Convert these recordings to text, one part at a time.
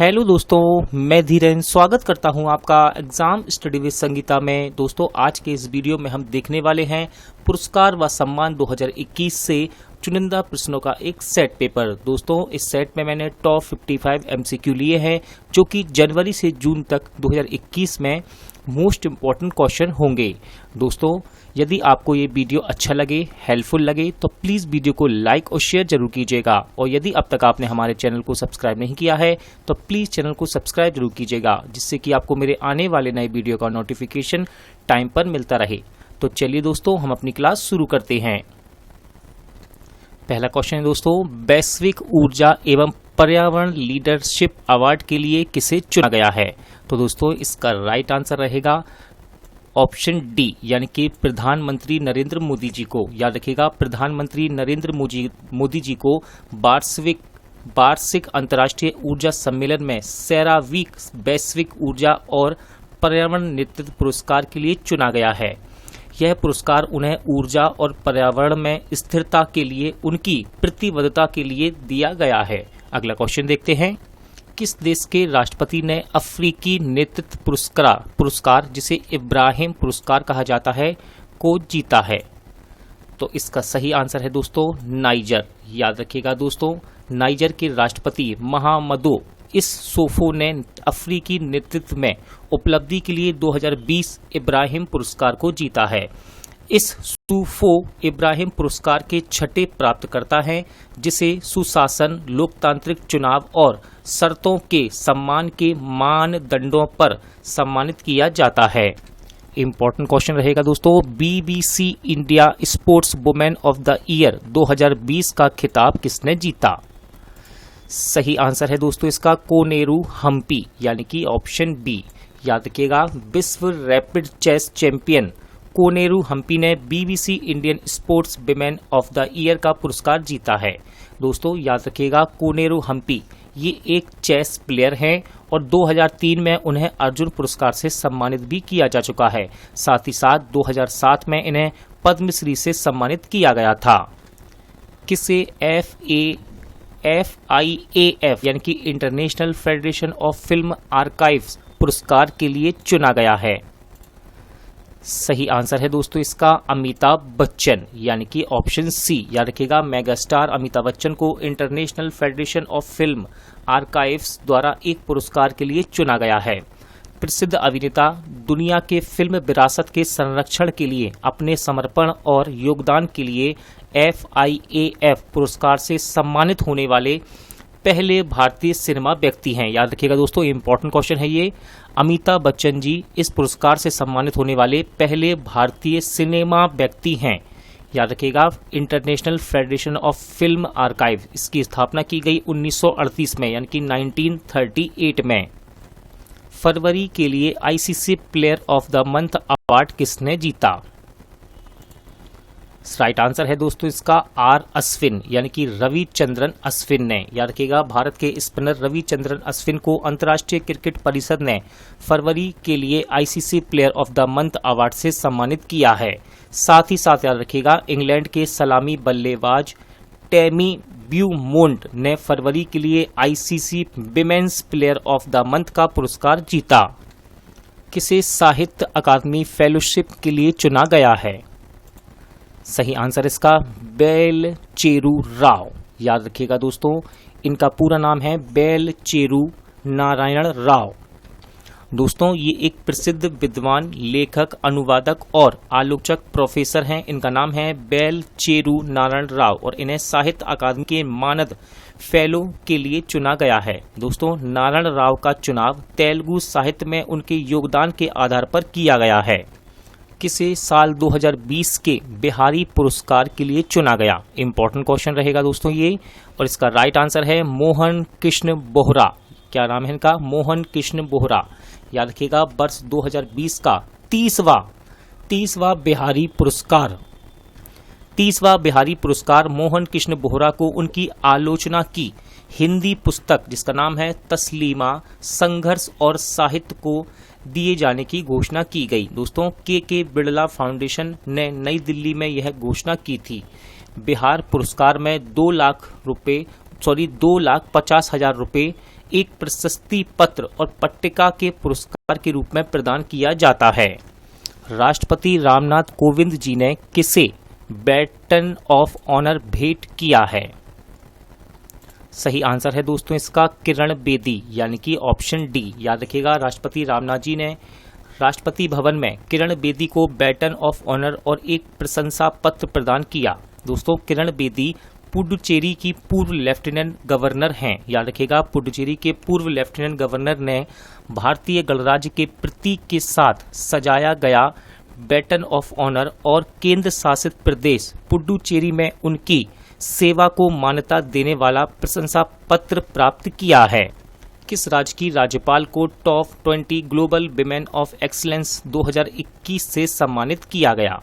Hello दोस्तों, मैं धीरेन स्वागत करता हूं आपका एग्जाम स्टडी विद संगीता में। दोस्तों, आज के इस वीडियो में हम देखने वाले हैं पुरस्कार व सम्मान 2021 से चुनिंदा प्रश्नों का एक सेट पेपर। दोस्तों, इस सेट में मैंने टॉप 55 एमसीक्यू लिए हैं जो कि जनवरी से जून तक 2021 में मोस्ट इम्पॉर्टेंट क्वेश्चन होंगे। दोस्तों, यदि आपको ये वीडियो अच्छा लगे, हेल्पफुल लगे तो प्लीज़ वीडियो को लाइक और शेयर जरूर कीजिएगा। और यदि अब तक आपने हमारे चैनल को सब्सक्राइब नहीं किया है तो प्लीज़ चैनल को सब्सक्राइब जरूर कीजिएगा, जिससे कि आपको मेरे आने वाले नए वीडियो का नोटिफिकेशन टाइम पर मिलता रहे। तो चलिए दोस्तों, हम अपनी क्लास शुरू करते हैं। पहला क्वेश्चन है दोस्तों, वैश्विक ऊर्जा एवं पर्यावरण लीडरशिप अवार्ड के लिए किसे चुना गया है? तो दोस्तों, इसका राइट आंसर रहेगा ऑप्शन डी, यानी कि प्रधानमंत्री नरेंद्र मोदी जी को। याद रखिएगा, प्रधानमंत्री नरेंद्र मोदी जी को वार्षिक अंतर्राष्ट्रीय ऊर्जा सम्मेलन में सेरावीक वैश्विक ऊर्जा और पर्यावरण नेतृत्व पुरस्कार के लिए चुना गया है। यह पुरस्कार उन्हें ऊर्जा और पर्यावरण में स्थिरता के लिए उनकी प्रतिबद्धता के लिए दिया गया है। अगला क्वेश्चन देखते हैं। किस देश के राष्ट्रपति ने अफ्रीकी नेतृत्व पुरस्कार जिसे इब्राहिम पुरस्कार कहा जाता है को जीता है? तो इसका सही आंसर है दोस्तों नाइजर। याद रखिएगा दोस्तों, नाइजर के राष्ट्रपति महामदो इस्सोफो ने अफ्रीकी नेतृत्व में उपलब्धि के लिए 2020 इब्राहिम पुरस्कार को जीता है। इस सूफो इब्राहिम पुरस्कार के छठे प्राप्तकर्ता हैं, जिसे सुशासन, लोकतांत्रिक चुनाव और शर्तों के सम्मान के मानदंडों पर सम्मानित किया जाता है। इंपॉर्टेंट क्वेश्चन रहेगा दोस्तों, BBC India sports women of the year 2020 का खिताब किसने जीता? सही आंसर है दोस्तों इसका कोनेरू हम्पी, यानी कि ऑप्शन बी। याद रखिएगा, विश्व rapid chess champion Koneru Humpy ने BBC Indian sports women of the year का पुरस्कार जीता है। दोस्तों, याद रखिएगा, कोनेरू हम्पी ये एक चेस प्लेयर हैं और 2003 में उन्हें अर्जुन पुरस्कार से सम्मानित भी किया जा चुका है। साथ ही साथ 2007 में इन्हें पद्मश्री से सम्मानित किया गया था। किसे FIAF यानी कि international federation of film archives पुरस्कार के लिए चुना गया है? सही आंसर है दोस्तों इसका अमिताभ बच्चन, यानी कि ऑप्शन सी। याद रखिएगा, मेगास्टार अमिताभ बच्चन को international federation of film archives द्वारा एक पुरस्कार के लिए चुना गया है। प्रसिद्ध अभिनेता दुनिया के फिल्म विरासत के संरक्षण के लिए अपने समर्पण और योगदान के लिए FIAF पुरस्कार से सम्मानित होने वाले पहले भारतीय सिनेमा व्यक्ति हैं। याद रखिएगा दोस्तों, इंपॉर्टेंट क्वेश्चन है ये। अमिताभ बच्चन जी इस पुरस्कार से सम्मानित होने वाले पहले भारतीय सिनेमा व्यक्ति हैं। याद रखिएगा, international federation of film archive, इसकी स्थापना की गई 1938 में, यानी कि 1938 में। फरवरी के लिए ICC player of the month award किसने जीता? राइट आंसर है दोस्तों इसका R अश्विन, यानी कि रविचंद्रन अश्विन ने। याद रखिएगा, भारत के स्पिनर रविचंद्रन अश्विन को अंतर्राष्ट्रीय क्रिकेट परिषद ने फरवरी के लिए ICC player of the month award से सम्मानित किया है। साथ ही साथ याद रखिएगा, इंग्लैंड के सलामी बल्लेबाज टेमी ब्यूमोंट ने फरवरी के लिए ICC women's player of the month का पुरस्कार जीता। किसे साहित्य अकादमी फेलोशिप के लिए चुना गया है? सही आंसर इसका बेलचेरू राव। याद रखिएगा दोस्तों, इनका पूरा नाम है बेलचेरू नारायण राव। दोस्तों, ये एक प्रसिद्ध विद्वान, लेखक, अनुवादक और आलोचक प्रोफेसर हैं। इनका नाम है बेलचेरू नारायण राव और इन्हें साहित्य अकादमी के मानद फेलो के लिए चुना गया है। दोस्तों, नारायण राव का चुनाव तेलुगु साहित्य में उनके योगदान के आधार पर किया गया है। किसे साल 2020 के बिहारी पुरस्कार के लिए चुना गया? इंपॉर्टेंट क्वेश्चन रहेगा दोस्तों ये, और इसका राइट आंसर है मोहन कृष्ण बोहरा। क्या नाम है इनका? मोहन कृष्ण बोहरा। याद रखिएगा, वर्ष 2020 का 30वां बिहारी पुरस्कार मोहन कृष्ण बोहरा को उनकी आलोचना की हिंदी पुस्तक जिसका नाम है तस्लीमा, संघर्ष और साहित्य को दिए जाने की घोषणा की गई। दोस्तों, के बिड़ला फाउंडेशन ने नई दिल्ली में यह घोषणा की थी। बिहार पुरस्कार में 2,50,000 रुपये एक प्रशस्ति पत्र और पट्टिका के पुरस्कार के रूप में प्रदान किया जाता है? राष्ट्रपति रामनाथ कोविंद जी ने किसे बैटन ऑफ ऑनर भेंट किया है? सही आंसर है दोस्तों इसका किरण बेदी, यानी कि ऑप्शन डी। याद रखिएगा, राष्ट्रपति रामनाथ जी ने राष्ट्रपति भवन में किरण बेदी को बैटन ऑफ ऑनर और एक प्रशंसा पत्र प्रदान किया। दोस्तों, किरण बेदी पुडुचेरी की पूर्व लेफ्टिनेंट गवर्नर हैं। याद रखिएगा, पुडुचेरी के पूर्व लेफ्टिनेंट गवर्नर ने भारतीय गणराज्य के प्रतीक के साथ सजाया गया बैटन ऑफ ऑनर और केंद्र शासित प्रदेश पुडुचेरी में उनकी सेवा को मान्यता देने वाला प्रशंसा पत्र प्राप्त किया है। किस राज्य की राज्यपाल को top 20 global women of excellence 2021 से सम्मानित किया गया?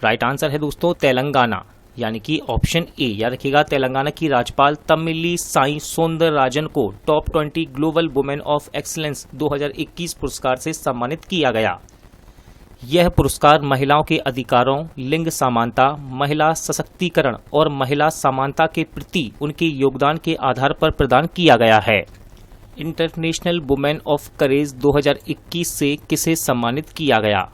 राइट आंसर है दोस्तों तेलंगाना, यानी कि ऑप्शन ए। याद रखिएगा, तेलंगाना की राज्यपाल तमिली साई सौंदरराजन को top 20 global women of excellence 2021 पुरस्कार से सम्मानित किया गया। यह पुरस्कार महिलाओं के अधिकारों, लिंग समानता, महिला सशक्तिकरण और महिला समानता के प्रति उनके योगदान के आधार पर प्रदान किया गया है। इंटरनेशनल वुमेन ऑफ करेज 2021 से किसे सम्मानित किया गया?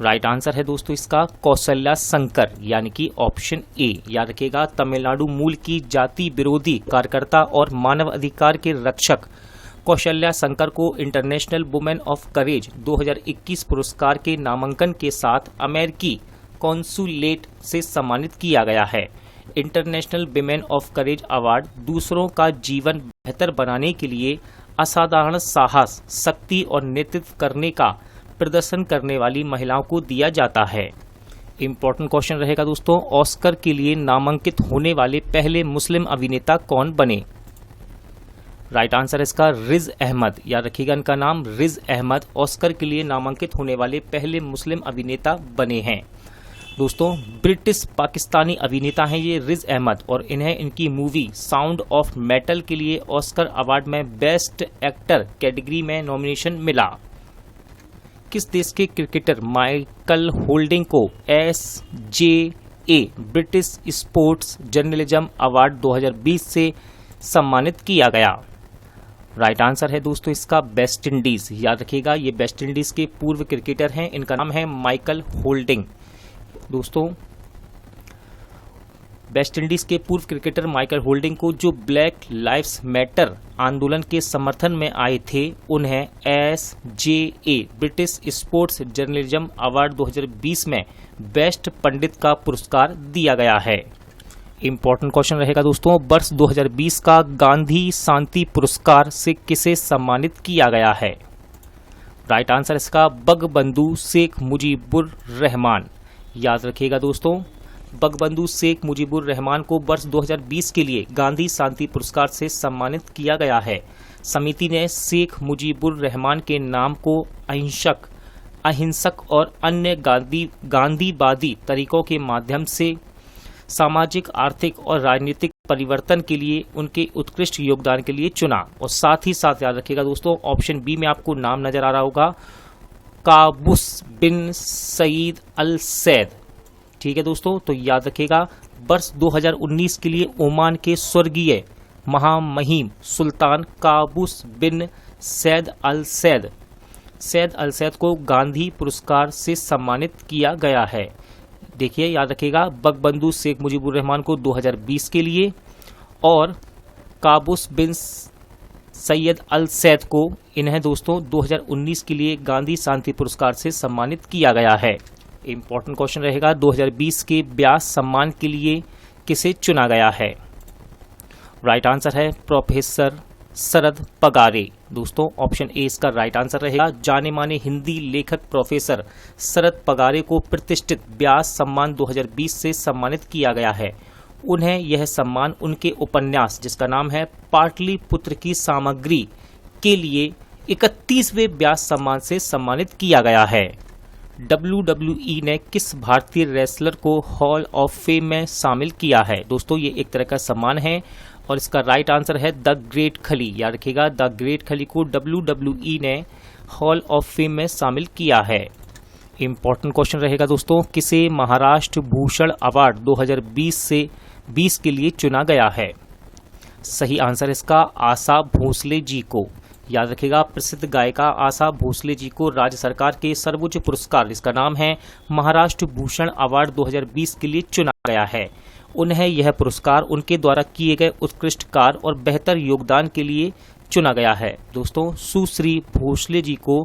राइट आंसर है दोस्तों इसका कौशल्या शंकर, यानी कि ऑप्शन ए। याद रखिएगा, तमिलनाडु मूल की जाति विरोधी कार्यकर्ता और मानव अधिकार के रक्षक कौशल्या शंकर को इंटरनेशनल वुमेन ऑफ करेज 2021 पुरस्कार के नामांकन के साथ अमेरिकी कॉन्सुलेट से सम्मानित किया गया है। International women of courage award दूसरों का जीवन बेहतर बनाने के लिए असाधारण साहस, शक्ति और नेतृत्व करने का प्रदर्शन करने वाली महिलाओं को दिया जाता है। इंपॉर्टेंट क्वेश्चन रहेगा दोस्तों, ऑस्कर के लिए नामांकित होने वाले पहले मुस्लिम अभिनेता कौन बने? राइट आंसर है इसका रिज अहमद। याद रखिएगा, इनका नाम रिज अहमद ऑस्कर के लिए नामांकित होने वाले पहले मुस्लिम अभिनेता बने हैं। दोस्तों, ब्रिटिश पाकिस्तानी अभिनेता हैं ये रिज अहमद, और इन्हें इनकी मूवी साउंड ऑफ मेटल के लिए ऑस्कर अवार्ड में बेस्ट एक्टर कैटेगरी में नॉमिनेशन मिला। किस देश के क्रिकेटर माइकल होल्डिंग को SJA British sports journalism award 2020 से सम्मानित किया गया? राइट आंसर है दोस्तों इसका वेस्ट इंडीज। याद रखिएगा, ये वेस्ट इंडीज के पूर्व क्रिकेटर हैं, इनका नाम है माइकल होल्डिंग। दोस्तों, वेस्ट इंडीज के पूर्व क्रिकेटर माइकल होल्डिंग को जो ब्लैक लाइव्स मैटर आंदोलन के समर्थन में आए थे, उन्हें SJA British sports journalism award 2020 में बेस्ट पंडित का पुरस्कार दिया गया है। इंपॉर्टेंट क्वेश्चन रहेगा दोस्तों, वर्ष 2020 का गांधी शांति पुरस्कार से किसे सम्मानित किया गया है? राइट आंसर इसका बंगबंधु शेख मुजीबुर रहमान। याद रखिएगा दोस्तों, बंगबंधु शेख मुजीबुर रहमान को वर्ष 2020 के लिए गांधी शांति पुरस्कार से सम्मानित किया गया है। समिति ने शेख मुजीबुर रहमान के नाम को अहिंसक और अन्य गांधीवादी तरीकों के माध्यम से सामाजिक, आर्थिक और राजनीतिक परिवर्तन के लिए उनके उत्कृष्ट योगदान के लिए चुना। और साथ ही साथ याद रखिएगा दोस्तों, ऑप्शन बी में आपको नाम नजर आ रहा होगा, काबूस बिन सईद अल सैद। ठीक है दोस्तों, तो याद रखिएगा, वर्ष 2019 के लिए ओमान के स्वर्गीय महामहिम सुल्तान काबूस बिन सैद अल सैद को गांधी पुरस्कार से सम्मानित किया गया है। देखिए, याद रखिएगा, बंगबंधु शेख मुजीबुर रहमान को 2020 के लिए और काबूस बिन सैयद अल सैद को, इन्हें दोस्तों 2019 के लिए गांधी शांति पुरस्कार से सम्मानित किया गया है। इंपॉर्टेंट क्वेश्चन रहेगा, 2020 के व्यास सम्मान के लिए किसे चुना गया है? राइट आंसर है प्रोफेसर शरद पगारे। दोस्तों, ऑप्शन ए इसका राइट आंसर रहेगा। जाने माने हिंदी लेखक प्रोफेसर शरद पगारे को प्रतिष्ठित व्यास सम्मान 2020 से सम्मानित किया गया है। उन्हें यह सम्मान उनके उपन्यास, जिसका नाम है पाटलिपुत्र की सामग्री, के लिए 31वें व्यास सम्मान से सम्मानित किया गया है। WWE ने किस भारतीय रेसलर को हॉल ऑफ फेम में शामिल किया है? दोस्तों, ये एक तरह का सम्मान है और इसका राइट आंसर है द ग्रेट खली। याद रखिएगा, द ग्रेट खली को WWE ने हॉल ऑफ फेम में शामिल किया है। इंपॉर्टेंट क्वेश्चन रहेगा दोस्तों, किसे महाराष्ट्र भूषण अवार्ड 2020 के लिए चुना गया है? सही आंसर इसका आशा भोसले जी को। याद रखिएगा, प्रसिद्ध गायिका आशा भोसले जी को राज्य सरकार के सर्वोच्च पुरस्कार जिसका नाम है महाराष्ट्र भूषण अवार्ड 2020 के लिए चुना गया है। उन्हें यह पुरस्कार उनके द्वारा किए गए उत्कृष्ट कार्य और बेहतर योगदान के लिए चुना गया है। दोस्तों, सुश्री भोसले जी को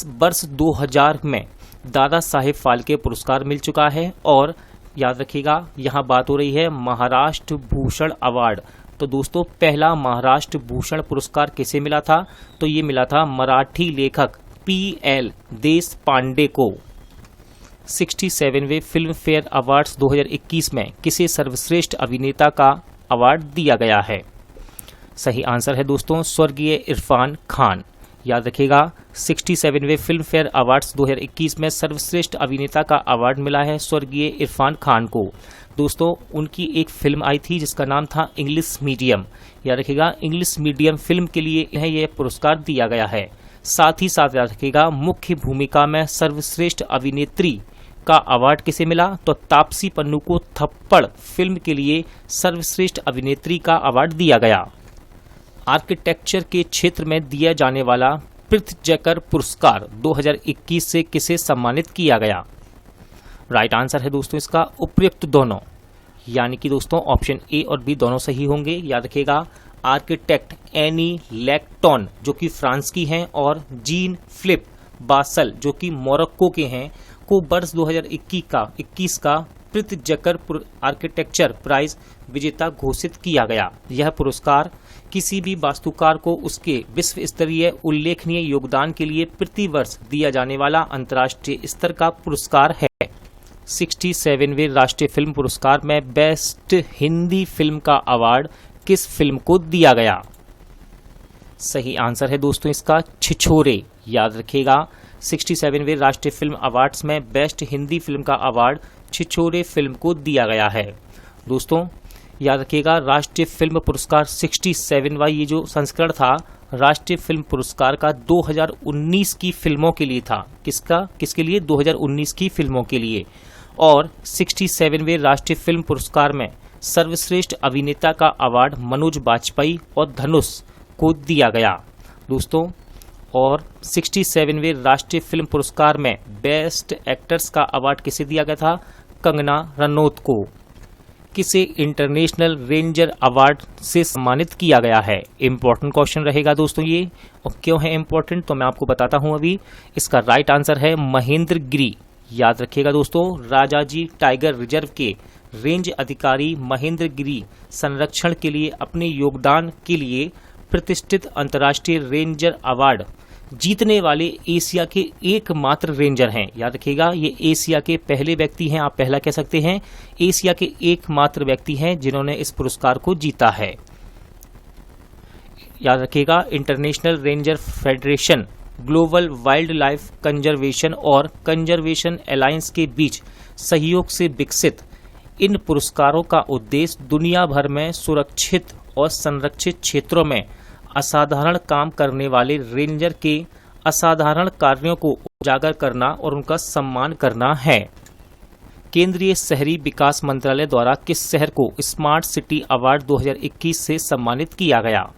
वर्ष 2000 में दादा साहेब फाल्के पुरस्कार मिल चुका है। और याद रखिएगा, यहाँ बात हो रही है महाराष्ट्र भूषण अवार्ड। तो दोस्तों, पहला महाराष्ट्र भूषण पुरस्कार किसे मिला था? तो ये मिला था मराठी लेखक PL देशपांडे को। 67वें फिल्म फेयर अवार्ड्स 2021 में किसे सर्वश्रेष्ठ अभिनेता का अवार्ड दिया गया है? सही आंसर है दोस्तों स्वर्गीय इरफान खान। याद रखिएगा, 67वें फिल्म फेयर अवार्ड्स 2021 में सर्वश्रेष्ठ अभिनेता का अवार्ड मिला है स्वर्गीय इरफान खान को। दोस्तों, उनकी एक फिल्म आई थी जिसका नाम था इंग्लिश मीडियम। याद रखिएगा, इंग्लिश मीडियम फिल्म के लिए इन्हें यह पुरस्कार दिया गया है। साथ ही साथ याद रखिएगा, मुख्य भूमिका में सर्वश्रेष्ठ अभिनेत्री का अवार्ड किसे मिला? तो तापसी पन्नू को थप्पड़ फिल्म के लिए सर्वश्रेष्ठ अभिनेत्री का अवार्ड दिया गया। आर्किटेक्चर के क्षेत्र में दिया जाने वाला प्रित्जकर पुरस्कार 2021 से किसे सम्मानित किया गया? राइट आंसर है दोस्तों इसका उपयुक्त दोनों, यानी कि दोस्तों ऑप्शन ए और बी दोनों सही होंगे। याद रखिएगा, आर्किटेक्ट एनी लैक्टॉन जो कि फ्रांस की हैं और जीन फिलिप बासल जो कि मोरक्को के हैं को वर्ष 2021 का प्रित्जकर आर्किटेक्चर प्राइज विजेता घोषित किया गया। यह पुरस्कार किसी भी वास्तुकार को उसके विश्व स्तरीय उल्लेखनीय योगदान के लिए प्रतिवर्ष दिया जाने वाला अंतर्राष्ट्रीय स्तर का पुरस्कार है। 67वें राष्ट्रीय फिल्म पुरस्कार में बेस्ट हिंदी फिल्म का अवार्ड किस फिल्म को दिया गया? सही आंसर है दोस्तों इसका छिछोरे। याद रखिएगा, 67वें राष्ट्रीय फिल्म अवार्ड्स में बेस्ट हिंदी फिल्म का अवार्ड छिछोरे फिल्म को दिया गया है। दोस्तों, याद रखिएगा, राष्ट्रीय फिल्म पुरस्कार 67वां ये जो संस्करण था राष्ट्रीय फिल्म पुरस्कार का 2019 की फिल्मों के लिए था। किसके लिए? 2019 की फिल्मों के लिए। और 67वें राष्ट्रीय फिल्म पुरस्कार में सर्वश्रेष्ठ अभिनेता का अवार्ड मनोज बाजपेयी और धनुष को दिया गया। दोस्तों, और 67वें राष्ट्रीय फिल्म पुरस्कार में बेस्ट एक्टर्स का अवार्ड किसे दिया गया था? कंगना रनौत को। किसे इंटरनेशनल रेंजर अवार्ड से सम्मानित किया गया है? इंपॉर्टेंट क्वेश्चन रहेगा दोस्तों ये। और क्यों है इंपॉर्टेंट तो मैं आपको बताता हूं अभी। इसका राइट आंसर है महेंद्र गिरी। याद रखिएगा दोस्तों, राजाजी टाइगर रिजर्व के रेंज अधिकारी महेंद्र गिरी संरक्षण के लिए अपने योगदान के लिए प्रतिष्ठित अंतर्राष्ट्रीय रेंजर अवार्ड जीतने वाले एशिया के एकमात्र रेंजर हैं। याद रखिएगा, ये एशिया के पहले व्यक्ति हैं, आप पहला कह सकते हैं। एशिया के एकमात्र व्यक्ति हैं जिन्होंने इस पुरस्कार को जीता है। याद रखिएगा, international ranger federation, global wild life conservation और कंजर्वेशन अलायंस के बीच सहयोग से विकसित इन पुरस्कारों का उद्देश्य दुनिया भर में सुरक्षित और संरक्षित क्षेत्रों में असाधारण काम करने वाले रेंजर के असाधारण कार्यों को उजागर करना और उनका सम्मान करना है। केंद्रीय शहरी विकास मंत्रालय द्वारा किस शहर को स्मार्ट सिटी अवार्ड 2021 से सम्मानित किया गया?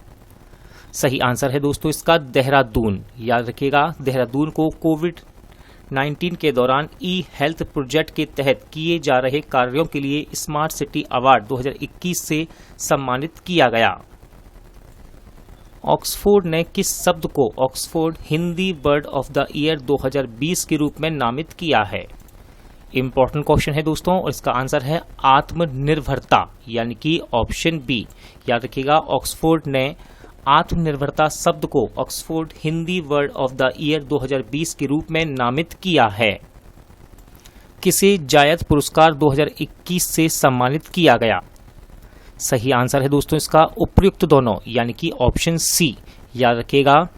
सही आंसर है दोस्तों इसका देहरादून। याद रखिएगा, देहरादून को कोविड-19 के दौरान ई-हेल्थ प्रोजेक्ट के तहत किए जा रहे कार्यों के लिए स्मार्ट सिटी अवार्ड 2021 से सम्मानित किया गया। ऑक्सफोर्ड ने किस शब्द को Oxford Hindi word of the year 2020 के रूप में नामित किया है? इंपॉर्टेंट क्वेश्चन है दोस्तों, और इसका आंसर है आत्मनिर्भरता, यानी कि ऑप्शन बी। याद रखिएगा, ऑक्सफोर्ड ने आत्मनिर्भरता शब्द को Oxford Hindi word of the year 2020 के रूप में नामित किया है। किसे जायद पुरस्कार 2021 से सम्मानित किया गया? सही आंसर है दोस्तों इसका उपयुक्त दोनों, यानी कि ऑप्शन सी। याद रखिएगा,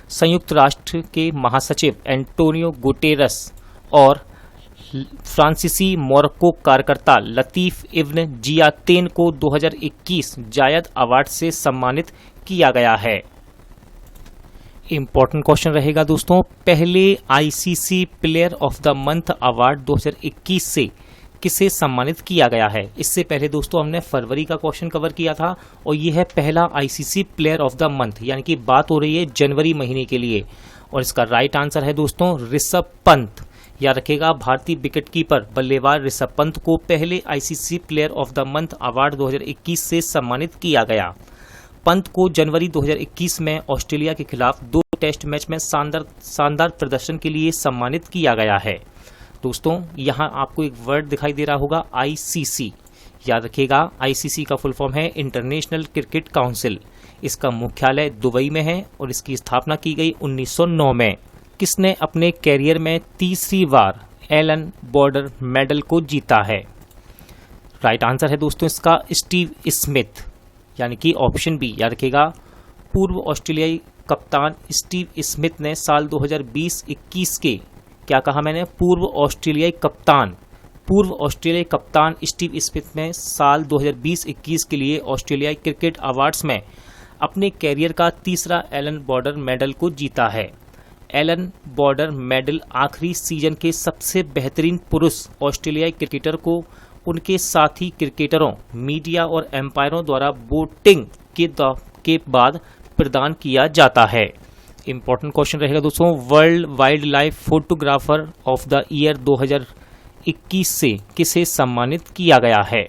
संयुक्त राष्ट्र के महासचिव एंटोनियो गुटेरस और फ्रांसीसी मोरक्को कार्यकर्ता लतीफ इब्न जियातेन को 2021 जायद अवार्ड से सम्मानित किया गया है। इंपॉर्टेंट क्वेश्चन रहेगा दोस्तों, पहले ICC player of the month award 2021 से किसे सम्मानित किया गया है। इससे पहले दोस्तों हमने फरवरी का क्वेश्चन कवर किया था और ये है पहला ICC player of the month, यानी कि बात हो रही है जनवरी महीने के लिए। और इसका राइट आंसर है दोस्तों ऋषभ पंत। याद रखेगा, भारतीय विकेटकीपर बल्लेबाज ऋषभ पंत को पहले ICC player of the month award 2021 से सम्मानित किया गया। पंत को जनवरी 2021 में ऑस्ट्रेलिया के खिलाफ 2 टेस्ट मैच में शानदार प्रदर्शन के लिए सम्मानित किया गया है। दोस्तों यहाँ आपको एक वर्ड दिखाई दे रहा होगा, आईसीसी। याद रखिएगा, आईसीसी का फुल फॉर्म है इंटरनेशनल क्रिकेट काउंसिल। इसका मुख्यालय दुबई में है और इसकी स्थापना की गई 1909 में। किसने अपने कैरियर में तीसरी बार एलन बॉर्डर मेडल को जीता है? राइट आंसर है दोस्तों इसका स्टीव स्मिथ, यानी कि ऑप्शन बी। याद रखिएगा, पूर्व ऑस्ट्रेलियाई कप्तान स्टीव स्मिथ ने साल 2020-21 के, क्या कहा मैंने, पूर्व ऑस्ट्रेलियाई कप्तान स्टीव स्मिथ ने साल 2020-21 के लिए ऑस्ट्रेलियाई क्रिकेट अवार्ड्स में अपने कैरियर का तीसरा एलन बॉर्डर मेडल को जीता है। एलन बॉर्डर मेडल आखिरी सीजन के सबसे बेहतरीन पुरुष ऑस्ट्रेलियाई क्रिकेटर को उनके साथी क्रिकेटरों, मीडिया और एम्पायरों द्वारा वोटिंग के बाद प्रदान किया जाता है। इंपॉर्टेंट क्वेश्चन रहेगा दोस्तों, world wildlife photographer of the year 2021 से किसे सम्मानित किया गया है?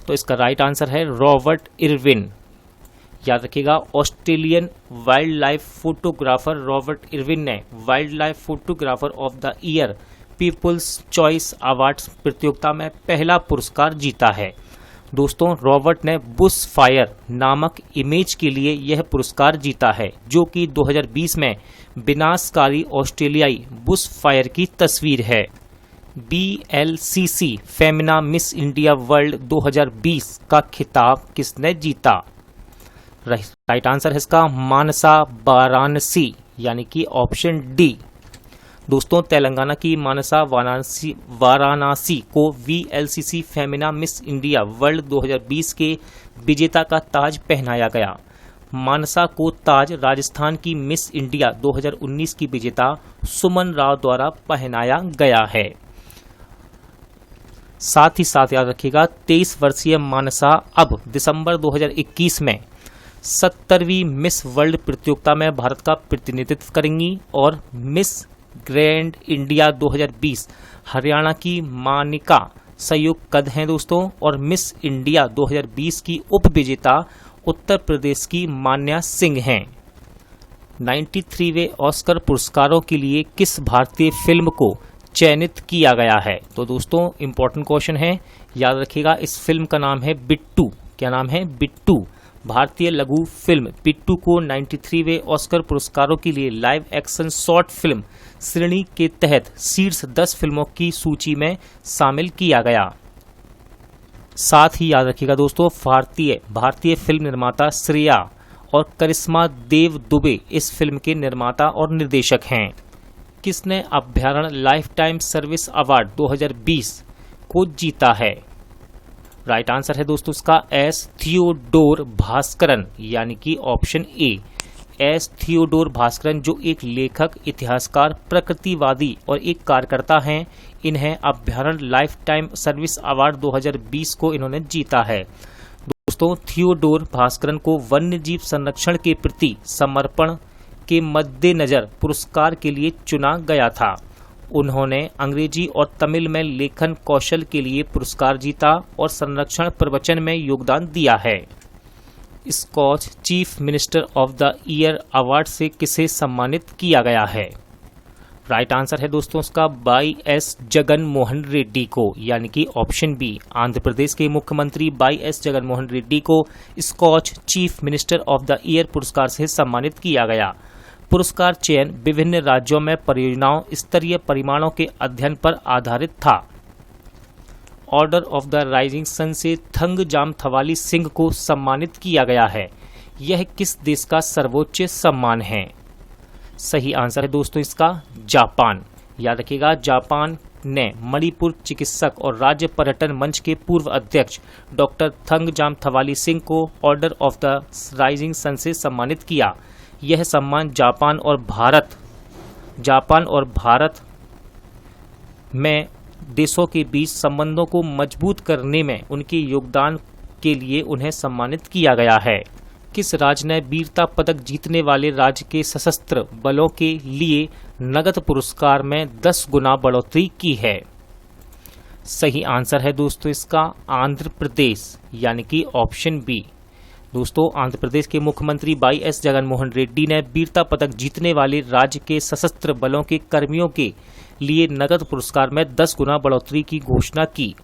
तो इसका राइट आंसर है रॉबर्ट इरविन। याद रखिएगा, Australian wildlife photographer Robert Irwin ने wildlife photographer of the year people's choice awards प्रतियोगिता में पहला पुरस्कार जीता है। दोस्तों, रॉबर्ट ने बुश फायर नामक इमेज के लिए यह पुरस्कार जीता है, जो कि 2020 में विनाशकारी ऑस्ट्रेलियाई बुश फायर की तस्वीर है। BLCC Femina miss India world 2020 का खिताब किसने जीता? राइट आंसर है इसका मानसा वाराणसी, यानी कि ऑप्शन डी। दोस्तों, तेलंगाना की मानसा वाराणसी को VLCC Femina miss India world 2020 के विजेता का ताज पहनाया गया। मानसा को ताज राजस्थान की मिस इंडिया 2019 की विजेता सुमन राव द्वारा पहनाया गया है। साथ ही साथ याद रखिएगा, 23 वर्षीय मानसा अब दिसंबर 2021 में 70वीं मिस वर्ल्ड प्रतियोगिता में भारत का प्रतिनिधित्व करेंगी और मिस ग्रैंड इंडिया 2020 हरियाणा की मानिका संयुक्त हैं दोस्तों, और मिस इंडिया 2020 की उप विजेता उत्तर प्रदेश की मान्या सिंह हैं। 93वें ऑस्कर पुरस्कारों के लिए किस भारतीय फिल्म को चयनित किया गया है? तो दोस्तों, इंपॉर्टेंट क्वेश्चन है, याद रखिएगा, इस फिल्म का नाम है बिट्टू। क्या नाम है? बिट्टू। भारतीय लघु फिल्म बिट्टू को 93वें ऑस्कर पुरस्कारों के लिए लाइव एक्शन शॉर्ट फिल्म श्रेणी के तहत शीर्ष 10 फिल्मों की सूची में शामिल किया गया। साथ ही याद रखिएगा दोस्तों, भारतीय फिल्म निर्माता श्रेया और करिश्मा देव दुबे इस फिल्म के निर्माता और निर्देशक हैं। किसने अभ्यारण्य लाइफ टाइम सर्विस अवार्ड 2020 को जीता है? राइट आंसर है दोस्तों इसका एस थियोडोर भास्करन, यानी कि option A. S Theodore Bhaskaran, जो एक लेखक, इतिहासकार, प्रकृतिवादी और एक कार्यकर्ता हैं, इन्हें अभ्यारण्य लाइफ टाइम सर्विस अवार्ड 2020 को इन्होंने जीता है। दोस्तों, थियोडोर भास्करन को वन्य जीव संरक्षण के प्रति समर्पण के मद्देनजर पुरस्कार के लिए चुना गया था। उन्होंने अंग्रेजी और तमिल में लेखन कौशल के लिए पुरस्कार जीता और संरक्षण प्रवचन में योगदान दिया है। Skoch chief minister of the year award से किसे सम्मानित किया गया है? राइट आंसर है दोस्तों उसका YS जगन मोहन रेड्डी को, यानी कि ऑप्शन बी। आंध्र प्रदेश के मुख्यमंत्री YS जगन मोहन रेड्डी को Skoch chief minister of the year पुरस्कार से सम्मानित किया गया। पुरस्कार चयन विभिन्न राज्यों में परियोजनाओं स्तरीय परिमाणों के अध्ययन पर आधारित था। Order of the rising sun से थंगजाम थवाली सिंह को सम्मानित किया गया है। यह किस देश का सर्वोच्च सम्मान है? सही आंसर है दोस्तों इसका जापान। याद रखिएगा, जापान ने मणिपुर चिकित्सक और राज्य पर्यटन मंच के पूर्व अध्यक्ष डॉक्टर थंगजाम थवाली सिंह को order of the rising sun से सम्मानित किया। यह सम्मान जापान और भारत में देशों के बीच संबंधों को मजबूत करने में उनके योगदान के लिए उन्हें सम्मानित किया गया है? किस राज्य ने वीरता पदक जीतने वाले राज्य के सशस्त्र बलों के लिए नगद पुरस्कार में 10 गुना बढ़ोतरी की है? सही आंसर है दोस्तों इसका आंध्र प्रदेश, यानी कि ऑप्शन बी। दोस्तों, आंध्र प्रदेश के मुख्यमंत्री वाई.एस. जगनमोहन रेड्डी ने वीरता पदक जीतने वाले राज्य के सशस्त्र बलों के कर्मियों के लिए नगद पुरस्कार में 10 गुना बढ़ोतरी की घोषणा की।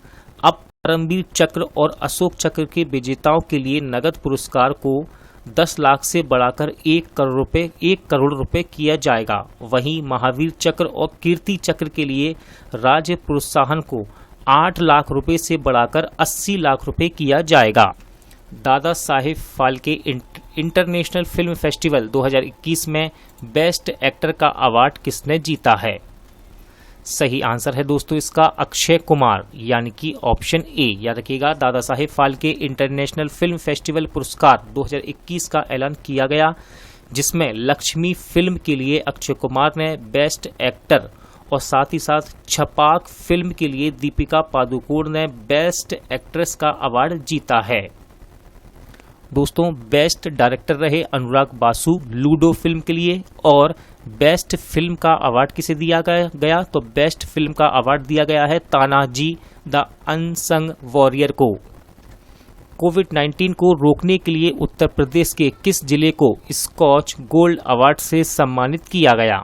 अब परमवीर चक्र और अशोक चक्र के विजेताओं के लिए नगद पुरस्कार को 10 लाख से बढ़ाकर 1 करोड़ रुपए किया जाएगा। वहीं महावीर चक्र और कीर्ति चक्र के लिए राज्य प्रोत्साहन को 8 लाख रुपए से बढ़ाकर 80 लाख रुपए किया जाएगा। Dada Saheb Phalke international film festival 2021 में बेस्ट एक्टर का अवार्ड किसने जीता है? सही आंसर है दोस्तों इसका अक्षय कुमार, यानी कि ऑप्शन ए। याद रखिएगा, Dada Saheb Phalke international film festival पुरस्कार 2021 का ऐलान किया गया, जिसमें लक्ष्मी फिल्म के लिए अक्षय कुमार ने बेस्ट एक्टर और साथ ही साथ छपाक फिल्म के लिए दीपिका पादुकोण ने बेस्ट एक्ट्रेस का अवार्ड जीता है। दोस्तों, बेस्ट डायरेक्टर रहे अनुराग बासु लूडो फिल्म के लिए, और बेस्ट फिल्म का अवार्ड किसे दिया गया? तो बेस्ट फिल्म का अवार्ड दिया गया है तानाजी द अनसंग वॉरियर को। कोविड-19 को रोकने के लिए उत्तर प्रदेश के किस जिले को स्कॉच गोल्ड अवार्ड से सम्मानित किया गया?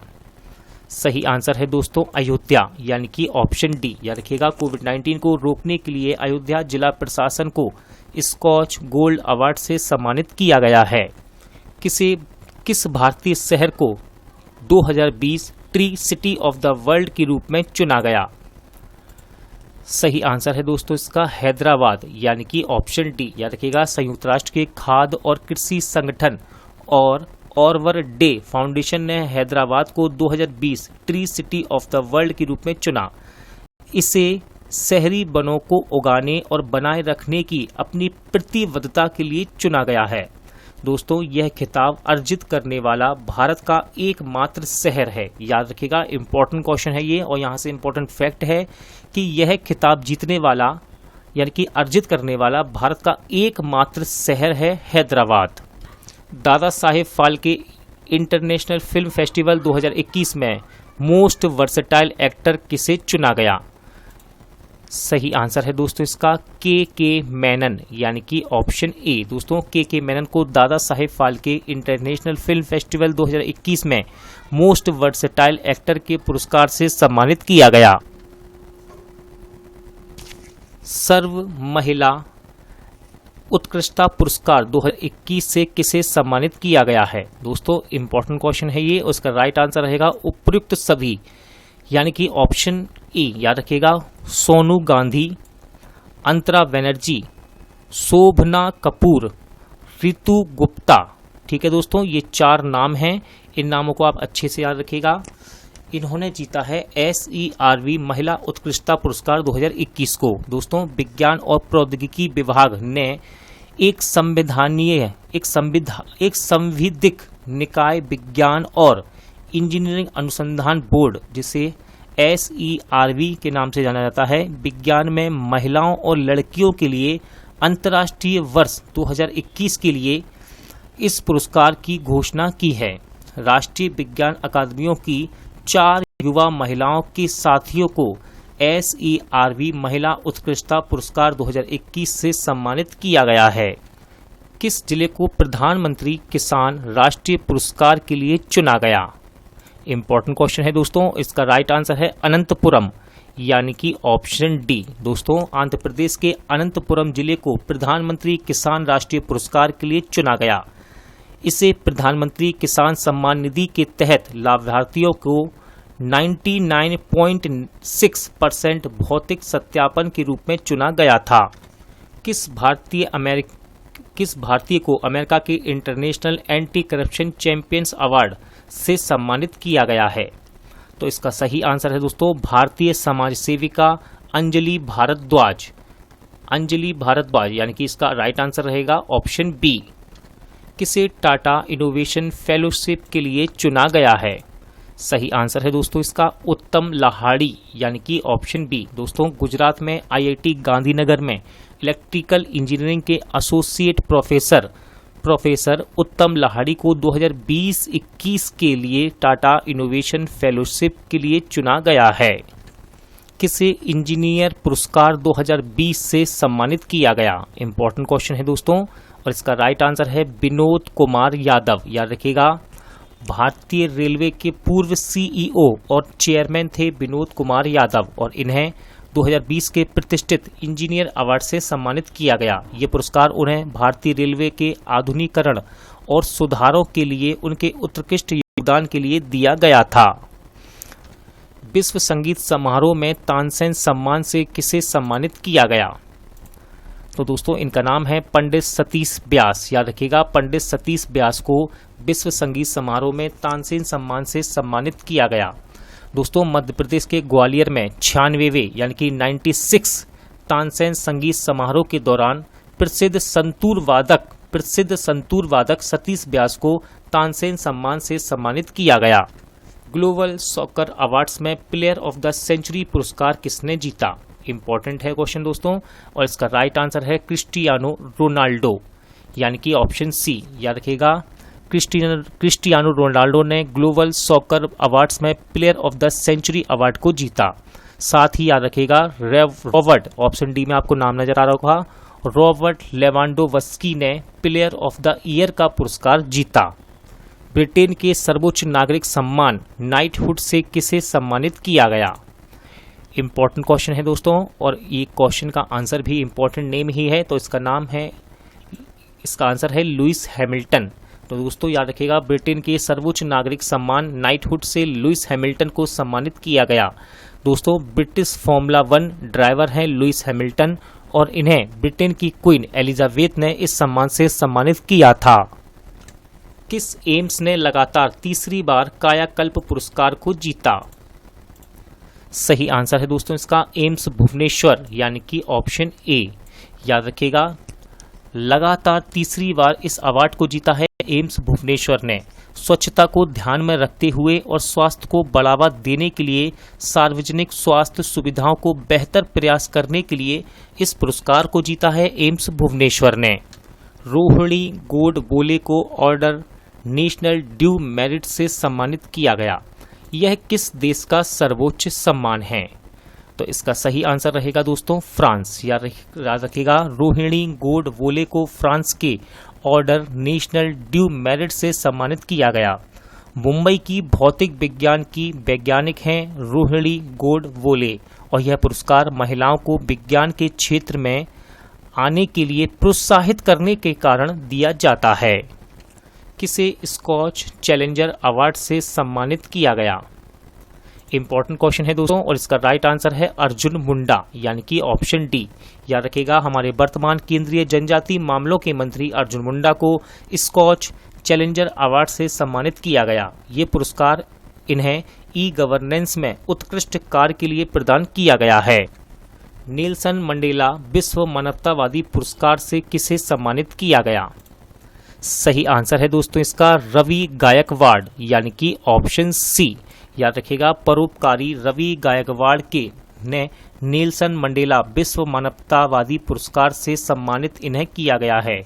सही आंसर है दोस्तों अयोध्या, यानी कि ऑप्शन डी। याद रखिएगा, कोविड-19 को रोकने के लिए अयोध्या जिला प्रशासन को स्कॉच गोल्ड अवार्ड से सम्मानित किया गया है। किस भारतीय शहर को 2020 tree city of the world के रूप में चुना गया? सही आंसर है दोस्तों इसका हैदराबाद, यानी कि ऑप्शन डी। याद रखिएगा, संयुक्त राष्ट्र के खाद्य और कृषि संगठन और ऑरवर डे फाउंडेशन ने हैदराबाद को 2020 tree city of the world के रूप में चुना। इसे शहरी वनों को उगाने और बनाए रखने की अपनी प्रतिबद्धता के लिए चुना गया है। दोस्तों, यह खिताब अर्जित करने वाला भारत का एकमात्र शहर है। याद रखिएगा, इंपॉर्टेंट क्वेश्चन है ये, और यहाँ से इंपॉर्टेंट फैक्ट है कि यह खिताब जीतने वाला यानी कि अर्जित करने वाला भारत का एकमात्र शहर है Hyderabad. Dada Saheb Phalke international film festival 2021 में मोस्ट वर्सेटाइल एक्टर किसे चुना गया? सही आंसर है दोस्तों इसका के मेनन, यानी कि ऑप्शन ए। दोस्तों, के मेनन को Dada Saheb Phalke international film festival 2021 में मोस्ट वर्सेटाइल एक्टर के पुरस्कार से सम्मानित किया गया। सर्व महिला उत्कृष्टता पुरस्कार 2021 से किसे सम्मानित किया गया है? दोस्तों, इंपॉर्टेंट क्वेश्चन है ये, उसका राइट आंसर रहेगा उपयुक्त सभी, यानी कि ऑप्शन ए। याद रखिएगा, सोनू गांधी, अंतरा बनर्जी, शोभना कपूर, रितु गुप्ता। ठीक है दोस्तों, ये 4 नाम हैं, इन नामों को आप अच्छे से याद रखिएगा। इन्होंने जीता है SERV महिला उत्कृष्टता पुरस्कार 2021 को। दोस्तों, विज्ञान और प्रौद्योगिकी विभाग ने एक संविधिक निकाय विज्ञान और इंजीनियरिंग अनुसंधान बोर्ड, जिसे SERV के नाम से जाना जाता है, विज्ञान में महिलाओं और लड़कियों के लिए अंतर्राष्ट्रीय वर्ष 2021 के लिए इस पुरस्कार की घोषणा की है। राष्ट्रीय विज्ञान अकादमियों की 4 युवा महिलाओं के साथियों को SERV महिला उत्कृष्टता पुरस्कार 2021 से सम्मानित किया गया है। किस जिले को प्रधानमंत्री किसान राष्ट्रीय पुरस्कार के लिए चुना गया? इंपॉर्टेंट क्वेश्चन है दोस्तों, इसका राइट आंसर है अनंतपुरम, यानी कि ऑप्शन डी। दोस्तों, आंध्र प्रदेश के अनंतपुरम जिले को प्रधानमंत्री किसान राष्ट्रीय पुरस्कार के लिए चुना गया। इसे प्रधानमंत्री किसान सम्मान निधि के तहत लाभार्थियों को 99.6% भौतिक सत्यापन के रूप में चुना गया था। किस भारतीय को अमेरिका के international anti corruption champions award से सम्मानित किया गया है? तो इसका सही आंसर है दोस्तों भारतीय समाज सेविका अंजलि भारद्वाज। यानी कि इसका राइट आंसर रहेगा ऑप्शन बी। किसे टाटा इनोवेशन फेलोशिप के लिए चुना गया है? सही आंसर है दोस्तों इसका उत्तम लाहाड़ी यानी कि ऑप्शन बी। दोस्तों गुजरात में आईआईटी गांधीनगर में इलेक्ट्रिकल इंजीनियरिंग के एसोसिएट प्रोफेसर उत्तम लाहाड़ी को 2020-21 के लिए टाटा इनोवेशन फेलोशिप के लिए चुना गया है। किसे इंजीनियर पुरस्कार 2020 से सम्मानित किया गया? इंपॉर्टेंट क्वेश्चन है दोस्तों, और इसका राइट आंसर है विनोद कुमार यादव। याद रखिएगा, भारतीय रेलवे के पूर्व सीईओ और चेयरमैन थे विनोद कुमार यादव, और इन्हें 2020 के प्रतिष्ठित इंजीनियर अवार्ड से सम्मानित किया गया। ये पुरस्कार उन्हें भारतीय रेलवे के आधुनिकीकरण और सुधारों के लिए उनके उत्कृष्ट योगदान के लिए दिया गया था। विश्व संगीत समारोह में तानसेन सम्मान से किसे सम्मानित किया गया? तो दोस्तों इनका नाम है पंडित सतीश व्यास। याद रखिएगा, पंडित सतीश व्यास को विश्व संगीत समारोह में तानसेन सम्मान से सम्मानित किया गया। दोस्तों मध्य प्रदेश के ग्वालियर में 96वें यानी कि 96 तानसेन संगीत समारोह के दौरान प्रसिद्ध संतूर वादक सतीश व्यास को तानसेन सम्मान से सम्मानित किया गया। ग्लोबल सॉकर अवार्ड्स में प्लेयर ऑफ द सेंचुरी पुरस्कार किसने जीता? इंपॉर्टेंट है क्वेश्चन दोस्तों, और इसका राइट आंसर है क्रिस्टियानो रोनाल्डो यानी कि ऑप्शन सी। याद रखिएगा, क्रिस्टियानो रोनाल्डो ने ग्लोबल सॉकर अवार्ड्स में player of the century award को जीता। साथ ही याद रखिएगा, रॉबर्ट, ऑप्शन डी में आपको नाम नजर आ रहा होगा, रॉबर्ट लेवांडोव्स्की ने प्लेयर ऑफ द ईयर का पुरस्कार जीता। ब्रिटेन के सर्वोच्च नागरिक सम्मान नाइटहुड से किसे सम्मानित किया गया? इंपॉर्टेंट क्वेश्चन है दोस्तों, और ये क्वेश्चन का आंसर भी इंपॉर्टेंट नेम ही है, तो इसका आंसर है लुइस हैमिल्टन। तो दोस्तों याद रखिएगा, ब्रिटेन के सर्वोच्च नागरिक सम्मान नाइटहुड से लुइस हैमिल्टन को सम्मानित किया गया। दोस्तों ब्रिटिश फॉर्मूला 1 ड्राइवर हैं लुइस हैमिल्टन, और इन्हें ब्रिटेन की क्वीन एलिजाबेथ ने इस सम्मान से सम्मानित किया था। किस एम्स ने लगातार तीसरी बार कायाकल्प पुरस्कार को जीता? सही आंसर है दोस्तों इसका एम्स भुवनेश्वर यानी कि ऑप्शन ए। याद रखिएगा, लगातार तीसरी बार इस अवार्ड को जीता है एम्स भुवनेश्वर ने। स्वच्छता को ध्यान में रखते हुए और स्वास्थ्य को बढ़ावा देने के लिए सार्वजनिक स्वास्थ्य सुविधाओं को बेहतर प्रयास करने के लिए इस पुरस्कार को जीता है एम्स भुवनेश्वर ने। रोहिणी गोडबोले को ऑर्डर नेशनल ड्यू मेरिट से सम्मानित किया गया। यह किस देश का सर्वोच्च सम्मान है? तो इसका सही आंसर रहेगा दोस्तों फ्रांस। याद रखिएगा, रोहिणी गोडबोले को फ्रांस के ऑर्डर नेशनल ड्यू मेरिट से सम्मानित किया गया। मुंबई की भौतिक विज्ञान की वैज्ञानिक हैं रोहिणी गोडबोले, और यह पुरस्कार महिलाओं को विज्ञान के क्षेत्र में आने के लिए प्रोत्साहित करने के कारण दिया जाता है। किसे स्कॉच चैलेंजर अवार्ड से सम्मानित किया गया? इंपॉर्टेंट क्वेश्चन है दोस्तों, और इसका राइट आंसर है अर्जुन मुंडा यानी कि ऑप्शन डी। याद रखिएगा, हमारे वर्तमान केंद्रीय जनजाति मामलों के मंत्री अर्जुन मुंडा को स्कॉच चैलेंजर अवार्ड से सम्मानित किया गया। ये पुरस्कार इन्हें ई गवर्नेंस में उत्कृष्ट कार्य के लिए प्रदान किया गया है। नेल्सन मंडेला विश्व मानवतावादी पुरस्कार से किसे सम्मानित किया गया? सही आंसर है दोस्तों इसका रवि गायकवाड़ यानी कि ऑप्शन सी। याद रखिएगा, परोपकारी रवि गायकवाड़ के ने नेल्सन मंडेला विश्व मानवतावादी पुरस्कार से सम्मानित इन्हें किया गया है।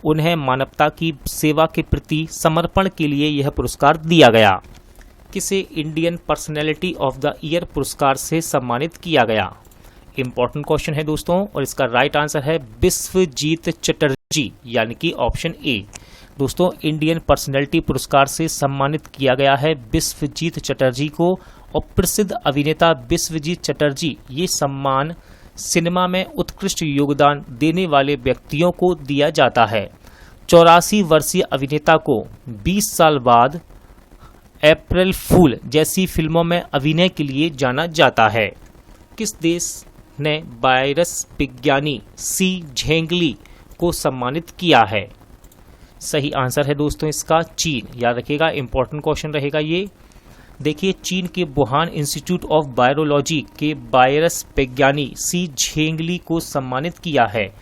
उन्हें मानवता की सेवा के प्रति समर्पण के लिए यह पुरस्कार दिया गया। किसे Indian personality of the year पुरस्कार से सम्मानित किया गया? इंपॉर्टेंट क्वेश्चन है दोस्तों, और इसका राइट आंसर है विश्वजीत चटर्जी यानी कि ऑप्शन ए। दोस्तों इंडियन पर्सनैलिटी पुरस्कार से सम्मानित किया गया है विश्वजीत चटर्जी को, और प्रसिद्ध अभिनेता विश्वजीत चटर्जी ये सम्मान सिनेमा में उत्कृष्ट योगदान देने वाले व्यक्तियों को दिया जाता है। 84 वर्षीय अभिनेता को 20 साल बाद अप्रैल फूल जैसी फिल्मों में अभिनय के लिए जाना जाता है। किस देश ने वायरस विज्ञानी सी झेंगली को सम्मानित किया है? सही आंसर है दोस्तों इसका चीन। याद रखिएगा, इंपॉर्टेंट क्वेश्चन रहेगा ये। देखिए, चीन के वुहान इंस्टीट्यूट ऑफ वायरोलॉजी के वायरस विज्ञानी सी झेंगली को सम्मानित किया है।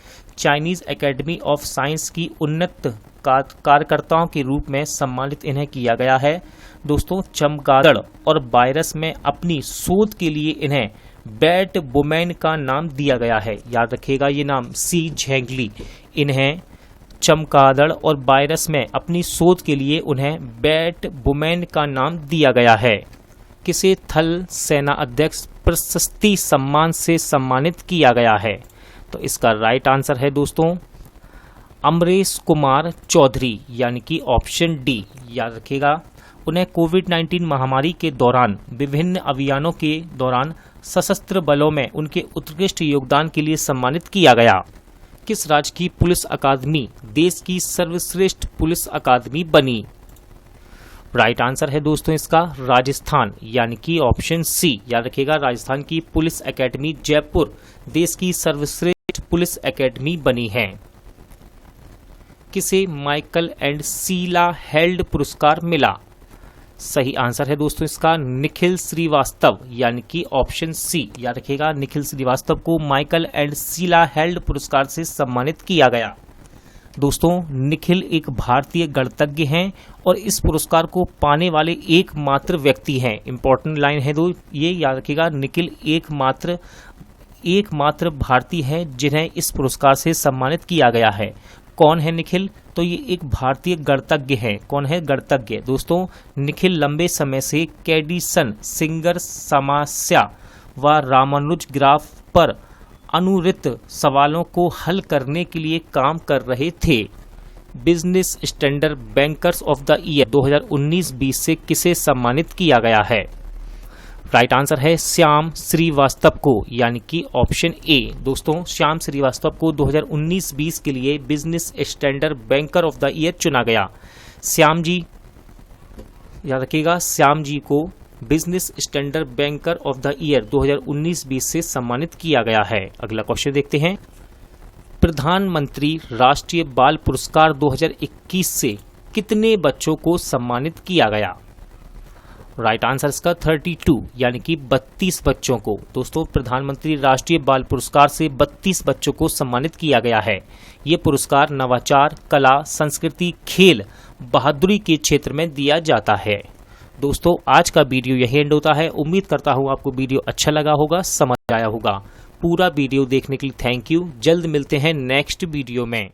चाइनीज एकेडमी ऑफ साइंस की उन्नत कार्यकर्ताओं के रूप में सम्मानित इन्हें किया गया है। दोस्तों, चमगादड़ और वायरस में अपनी शोध के लिए इन्हें बैट वुमेन का नाम दिया गया है। याद रखिएगा ये नाम, सी झेंगली। इन्हें चमगादड़ और वायरस में अपनी शोध के लिए उन्हें बैट वुमेन का नाम दिया गया है। किसे थल सेना अध्यक्ष प्रशस्ति सम्मान से सम्मानित किया गया है? तो इसका राइट आंसर है दोस्तों अमरेश कुमार चौधरी, यानी कि ऑप्शन डी। याद रखिएगा, उन्हें कोविड-19 महामारी के दौरान विभिन्न अभियानों के दौरान सशस्त्र बलों में उनके उत्कृष्ट योगदान के लिए सम्मानित किया गया। किस राज्य की पुलिस अकादमी देश की सर्वश्रेष्ठ पुलिस अकादमी बनी? राइट आंसर है दोस्तों इसका राजस्थान, यानी कि ऑप्शन सी। याद रखिएगा, राजस्थान की पुलिस एकेडमी जयपुर देश की सर्वश्रेष्ठ पुलिस एकेडमी बनी है। किसे माइकल एंड शीला हेल्ड पुरस्कार मिला? सही आंसर है दोस्तों इसका निखिल श्रीवास्तव, यानी कि ऑप्शन सी। याद रखिएगा, निखिल श्रीवास्तव को माइकल एंड शीला हेल्ड पुरस्कार से सम्मानित किया गया। दोस्तों, निखिल एक भारतीय गणितज्ञ हैं और इस पुरस्कार को पाने वाले एकमात्र व्यक्ति हैं। इंपॉर्टेंट लाइन है दो ये, याद रखिएगा, निखिल एकमात्र भारतीय हैं जिन्हें इस पुरस्कार से सम्मानित किया गया है। कौन है निखिल? तो ये एक भारतीय गणितज्ञ है। कौन है? गणितज्ञ। दोस्तों, निखिल लंबे समय से कैडिसन सिंगर समस्या व रामानुज ग्राफ पर अनुरित सवालों को हल करने के लिए काम कर रहे थे। Business standard bankers of the year 2019-20 से किसे सम्मानित किया गया है? राइट आंसर है श्याम श्रीवास्तव को, यानी कि ऑप्शन ए। दोस्तों, श्याम श्रीवास्तव को 2019-20 के लिए business standard banker of the year चुना गया। श्याम जी, याद रखिएगा, श्याम जी को business standard banker of the year 2019-20 से सम्मानित किया गया है। अगला क्वेश्चन देखते हैं। प्रधानमंत्री राष्ट्रीय बाल पुरस्कार 2021 से कितने बच्चों को सम्मानित किया गया? राइट आंसर इसका 32, यानी कि 32 बच्चों को। दोस्तों, प्रधानमंत्री राष्ट्रीय बाल पुरस्कार से 32 बच्चों को सम्मानित किया गया है। ये पुरस्कार नवाचार, कला, संस्कृति, खेल, बहादुरी के क्षेत्र में दिया जाता है। दोस्तों, आज का वीडियो यही एंड होता है। उम्मीद करता हूँ आपको वीडियो अच्छा लगा होगा, समझ आया होगा। पूरा वीडियो देखने के लिए थैंक यू। जल्द मिलते हैं नेक्स्ट वीडियो में।